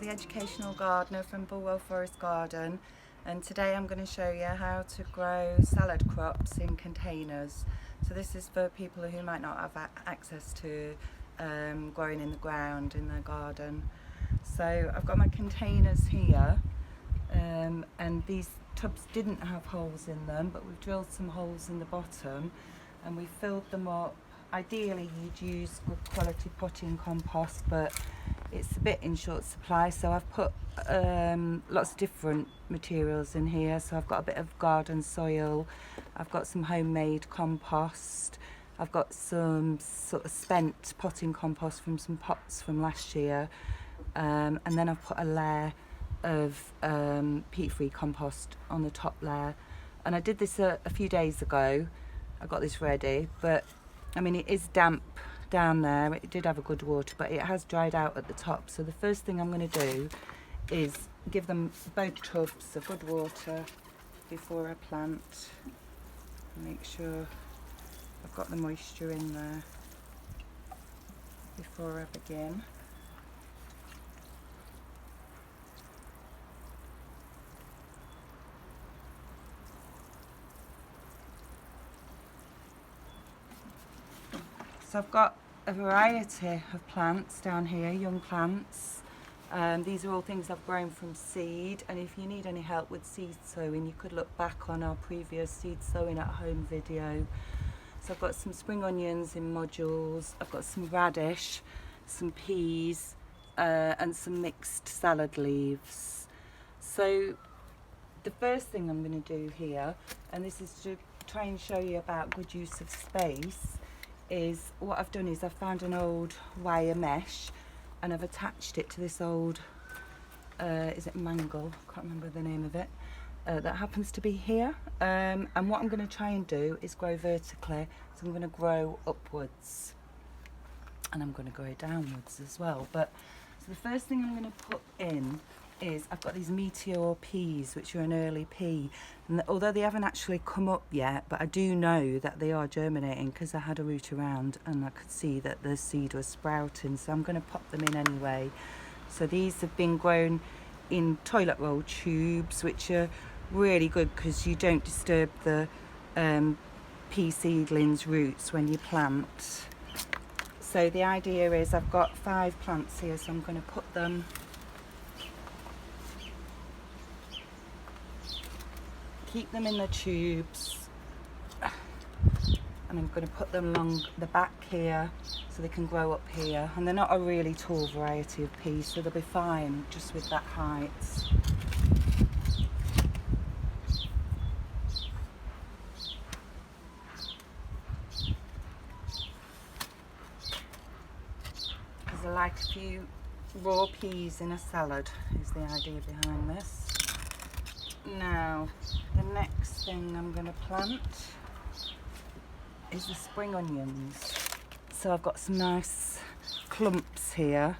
the Educational Gardener from Bulwell Forest Garden, and today I'm going to show you how to grow salad crops in containers. So this is for people who might not have access to growing in the ground in their garden. So I've got my containers here, and these tubs didn't have holes in them, but we've drilled some holes in the bottom and we filled them up. Ideally you'd use good quality potting compost, but it's a bit in short supply, so I've put lots of different materials in here. So I've got a bit of garden soil, I've got some homemade compost, I've got some sort of spent potting compost from some pots from last year, and then I've put a layer of peat-free compost on the top layer. And I did this a few days ago. I got this ready, but I mean it is damp down there. It did have a good water, but it has dried out at the top. So the first thing I'm going to do is give them both tubs a good water before I plant. Make sure I've got the moisture in there before I begin. So I've got a variety of plants down here, young plants. These are all things I've grown from seed, and if you need any help with seed sowing, you could look back on our previous seed sowing at home video. So I've got some spring onions in modules, I've got some radish, some peas, and some mixed salad leaves. So the first thing I'm going to do here, and this is to try and show you about good use of space, is what I've done is I've found an old wire mesh and I've attached it to this old, is it mangle? Can't remember the name of it. That happens to be here. And what I'm going to try and do is grow vertically. So I'm going to grow upwards and I'm going to grow downwards as well. But so the first thing I'm going to put in is I've got these meteor peas, which are an early pea, and although they haven't actually come up yet, but I do know that they are germinating because I had a root around and I could see that the seed was sprouting, so I'm going to pop them in anyway. So these have been grown in toilet roll tubes, which are really good because you don't disturb the pea seedlings roots when you plant. So the idea is I've got 5 plants here, so I'm going to put them keep them in the tubes, and I'm going to put them along the back here so they can grow up here. And they're not a really tall variety of peas, so they'll be fine just with that height. Because I like a few raw peas in a salad is the idea behind this. Now, the next thing I'm going to plant is the spring onions. So I've got some nice clumps here.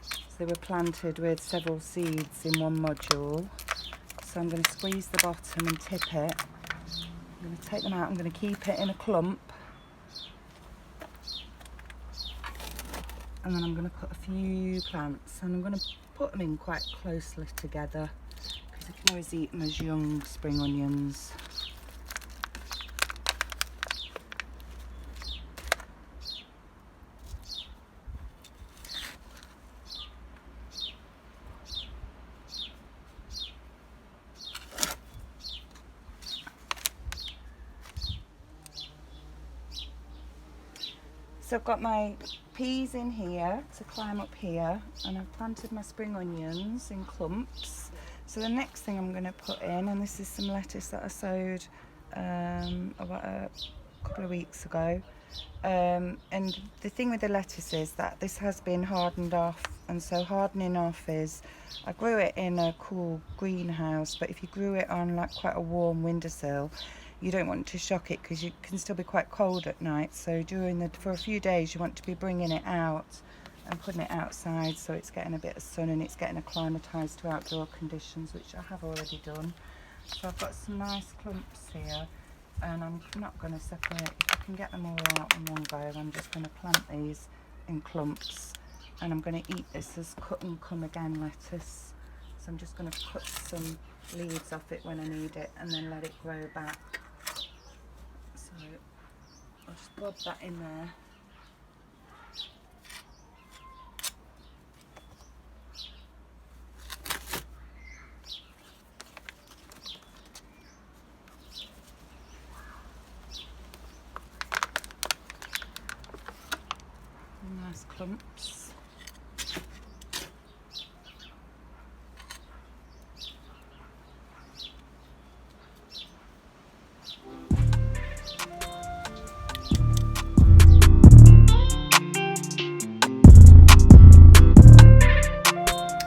So they were planted with several seeds in one module. So I'm going to squeeze the bottom and tip it. I'm going to take them out, I'm going to keep it in a clump. And then I'm going to put a few plants, and I'm going to put them in quite closely together, because you can always eat them as young spring onions. So I've got my peas in here to climb up here, and I've planted my spring onions in clumps. So the next thing I'm going to put in, and this is some lettuce that I sowed about a couple of weeks ago, and the thing with the lettuce is that this has been hardened off, and so hardening off is, I grew it in a cool greenhouse, but if you grew it on like quite a warm windowsill, you don't want to shock it because it can still be quite cold at night. So for a few days you want to be bringing it out and putting it outside so it's getting a bit of sun and it's getting acclimatised to outdoor conditions, which I have already done. So I've got some nice clumps here, and I'm not going to separate. If I can get them all out in one go, I'm just going to plant these in clumps and I'm going to eat this as cut and come again lettuce. So I'm just going to cut some leaves off it when I need it and then let it grow back. So I'll just bob that in there. Nice clumps.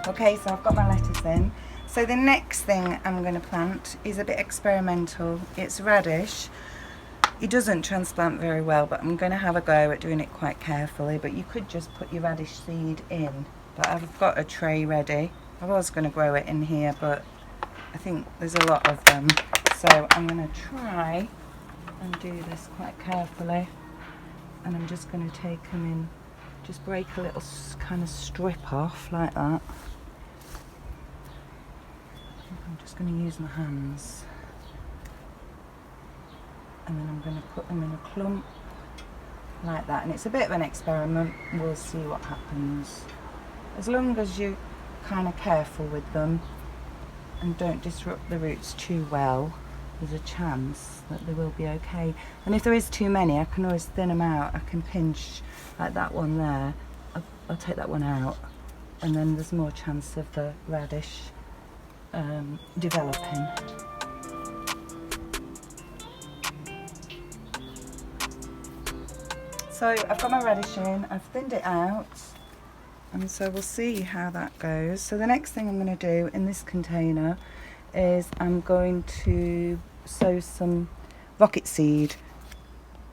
Okay, so I've got my lettuce in. So the next thing I'm going to plant is a bit experimental. It's radish. It doesn't transplant very well, but I'm going to have a go at doing it quite carefully. But you could just put your radish seed in. But I've got a tray ready. I was going to grow it in here, but I think there's a lot of them. So I'm going to try and do this quite carefully. And I'm just going to take them in, just break a little kind of strip off like that. I'm just going to use my hands. And then I'm going to put them in a clump like that, and it's a bit of an experiment. We'll see what happens. As long as you're kind of careful with them and don't disrupt the roots too well, there's a chance that they will be okay. And if there is too many, I can always thin them out. I can pinch like that one there. I'll take that one out, and then there's more chance of the radish developing. So I've got my radish in, I've thinned it out, and so we'll see how that goes. So the next thing I'm going to do in this container is I'm going to sow some rocket seed,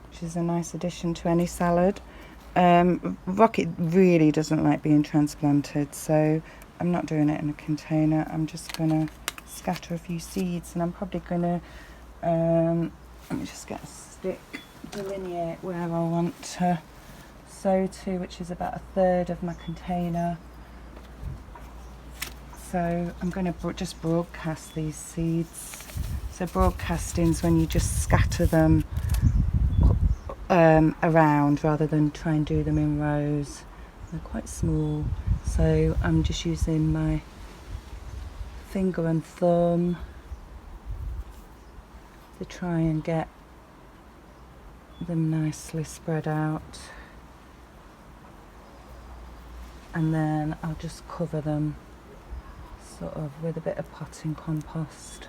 which is a nice addition to any salad. Rocket really doesn't like being transplanted, so I'm not doing it in a container. I'm just going to scatter a few seeds, and I'm probably going to, let me just get a stick, delineate where I want to sow to, which is about 1/3 of my container. So I'm going to just broadcast these seeds. So broadcasting is when you just scatter them around rather than try and do them in rows. They're quite small, so I'm just using my finger and thumb to try and get them nicely spread out, and then I'll just cover them sort of with a bit of potting compost.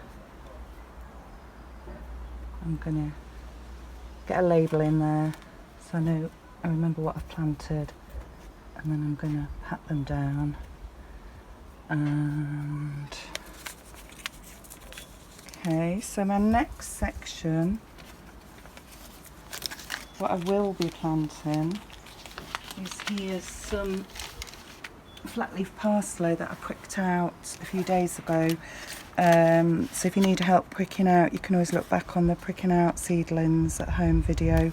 I'm gonna get a label in there so I remember what I've planted, and then I'm gonna pat them down. And okay, so my next section, what I will be planting is here's some flat leaf parsley that I pricked out a few days ago. So if you need help pricking out, you can always look back on the pricking out seedlings at home video.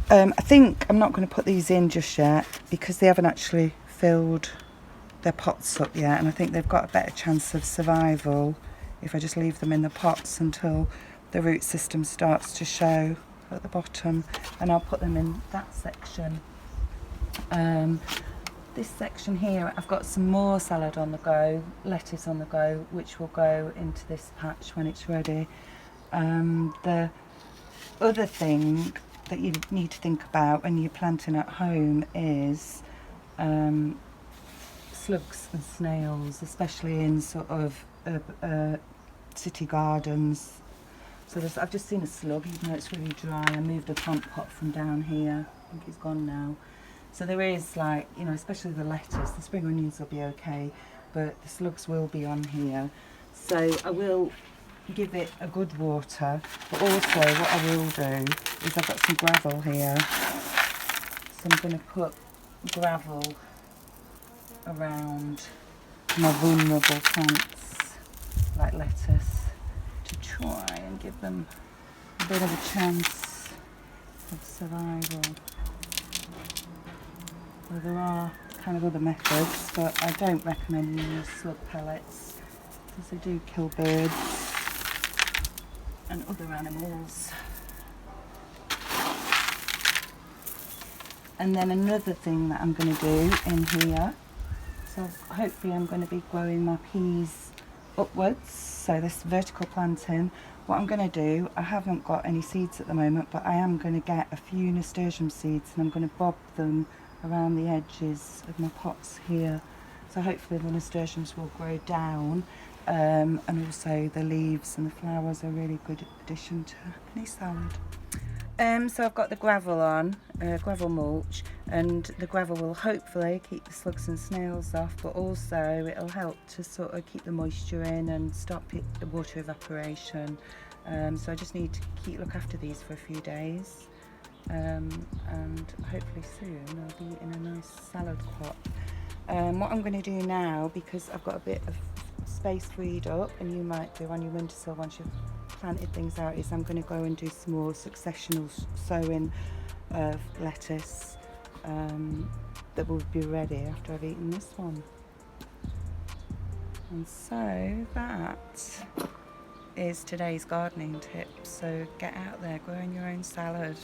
I think I'm not going to put these in just yet because they haven't actually filled their pots up yet, and I think they've got a better chance of survival if I just leave them in the pots until the root system starts to show at the bottom, and I'll put them in that section. This section here, I've got some more salad on the go, lettuce on the go, which will go into this patch when it's ready. The other thing that you need to think about when you're planting at home is slugs and snails, especially in sort of city gardens. So I've just seen a slug, even though it's really dry. I moved a plant pot from down here. I think it's gone now. So there is, like, you know, especially the lettuce, the spring onions will be okay, but the slugs will be on here. So I will give it a good water, but also what I will do is I've got some gravel here. So I'm going to put gravel around my vulnerable plants, like lettuce, to try and give them a bit of a chance of survival. Well, there are kind of other methods, but I don't recommend using slug pellets because they do kill birds and other animals. And then another thing that I'm going to do in here, so hopefully I'm going to be growing my peas upwards, so this vertical planting. What I'm going to do, I haven't got any seeds at the moment, but I am going to get a few nasturtium seeds and I'm going to bob them around the edges of my pots here. So hopefully the nasturtiums will grow down, and also the leaves and the flowers are a really good addition to any salad. So I've got the gravel on, gravel mulch, and the gravel will hopefully keep the slugs and snails off, but also it'll help to sort of keep the moisture in and stop the water evaporation. So I just need to look after these for a few days, and hopefully soon I'll be in a nice salad pot. What I'm going to do now, because I've got a bit of space freed up, and you might do on your windowsill once you've planted things out, is I'm going to go and do some more successional sowing of lettuce that will be ready after I've eaten this one. And so that is today's gardening tip. So get out there, growing your own salad.